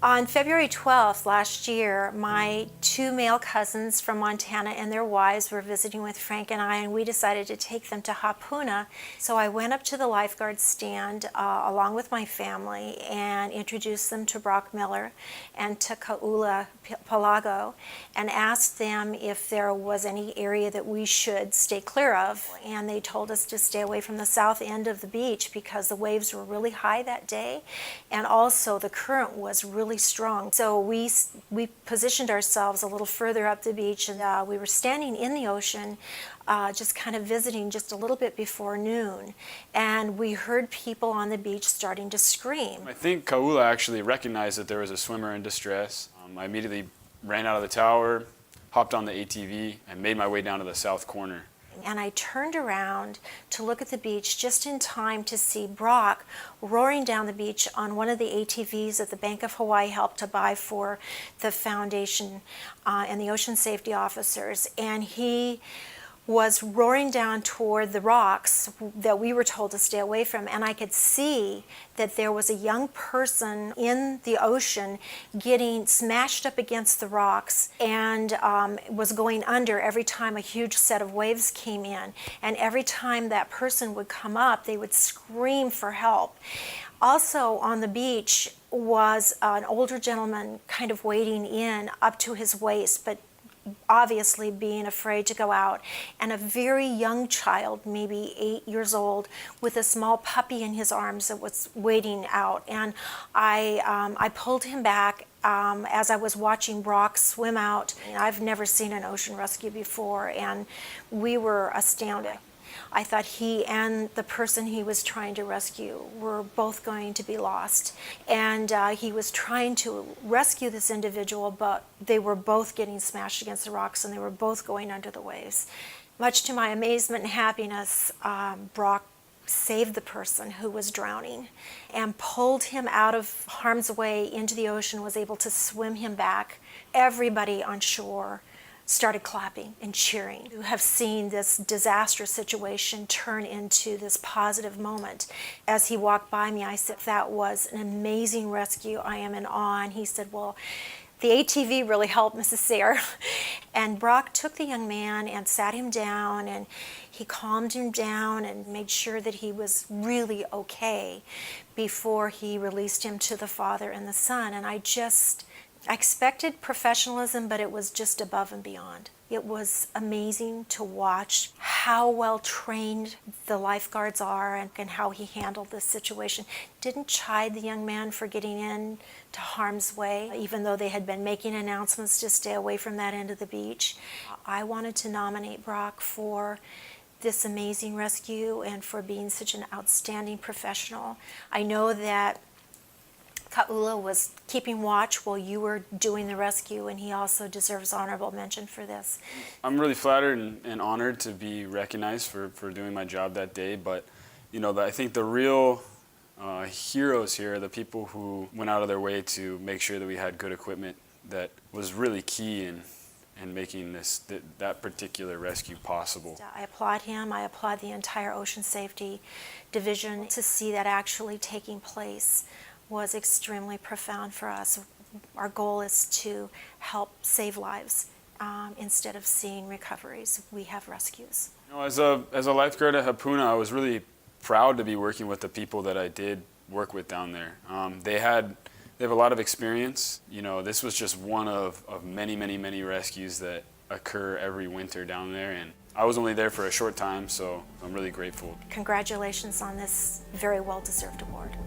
On February 12th last year, my two male cousins from Montana and their wives were visiting with Frank and I, and we decided to take them to Hapuna. So I went up to the lifeguard stand along with my family and introduced them to Brock Miller and to Kaula Palago and asked them if there was any area that we should stay clear of. And they told us to stay away from the south end of the beach because the waves were really high that day, and also the current was really strong. So we positioned ourselves a little further up the beach, and we were standing in the ocean, just kind of visiting just a little bit before noon, and we heard people on the beach starting to scream. I think Kaula actually recognized that there was a swimmer in distress. I immediately ran out of the tower, hopped on the ATV, and made my way down to the south corner. And I turned around to look at the beach just in time to see Brock roaring down the beach on one of the ATVs that the Bank of Hawaii helped to buy for the foundation and the ocean safety officers. And he was roaring down toward the rocks that we were told to stay away from, and I could see that there was a young person in the ocean getting smashed up against the rocks and was going under every time a huge set of waves came in. And every time that person would come up, they would scream for help. Also on the beach was an older gentleman kind of wading in up to his waist, but obviously being afraid to go out, and a very young child, maybe 8 years old, with a small puppy in his arms that was wading out. And I pulled him back as I was watching Brock swim out. I've never seen an ocean rescue before, and we were astounded. I thought he and the person he was trying to rescue were both going to be lost. And he was trying to rescue this individual, but they were both getting smashed against the rocks and they were both going under the waves. Much to my amazement and happiness, Brock saved the person who was drowning and pulled him out of harm's way into the ocean, was able to swim him back. Everybody on shore started clapping and cheering. You have seen this disastrous situation turn into this positive moment. As he walked by me, I said, "That was an amazing rescue. I am in awe." And he said, "Well, the ATV really helped, Mrs. Sayre." And Brock took the young man and sat him down, and he calmed him down and made sure that he was really okay before he released him to the father and the son. And I expected professionalism, but it was just above and beyond. It was amazing to watch how well trained the lifeguards are and how he handled this situation. Didn't chide the young man for getting in to harm's way, even though they had been making announcements to stay away from that end of the beach. I wanted to nominate Brock for this amazing rescue and for being such an outstanding professional. I know that Kaula was keeping watch while you were doing the rescue, and he also deserves honorable mention for this. I'm really flattered and honored to be recognized for doing my job that day, but I think the real heroes here are the people who went out of their way to make sure that we had good equipment that was really key in making that particular rescue possible. I applaud him. I applaud the entire Ocean Safety Division. To see that actually taking place was extremely profound for us. Our goal is to help save lives instead of seeing recoveries. We have rescues. As a lifeguard at Hapuna, I was really proud to be working with the people that I did work with down there. They have a lot of experience. This was just one of many, many, many rescues that occur every winter down there, and I was only there for a short time, so I'm really grateful. Congratulations on this very well-deserved award.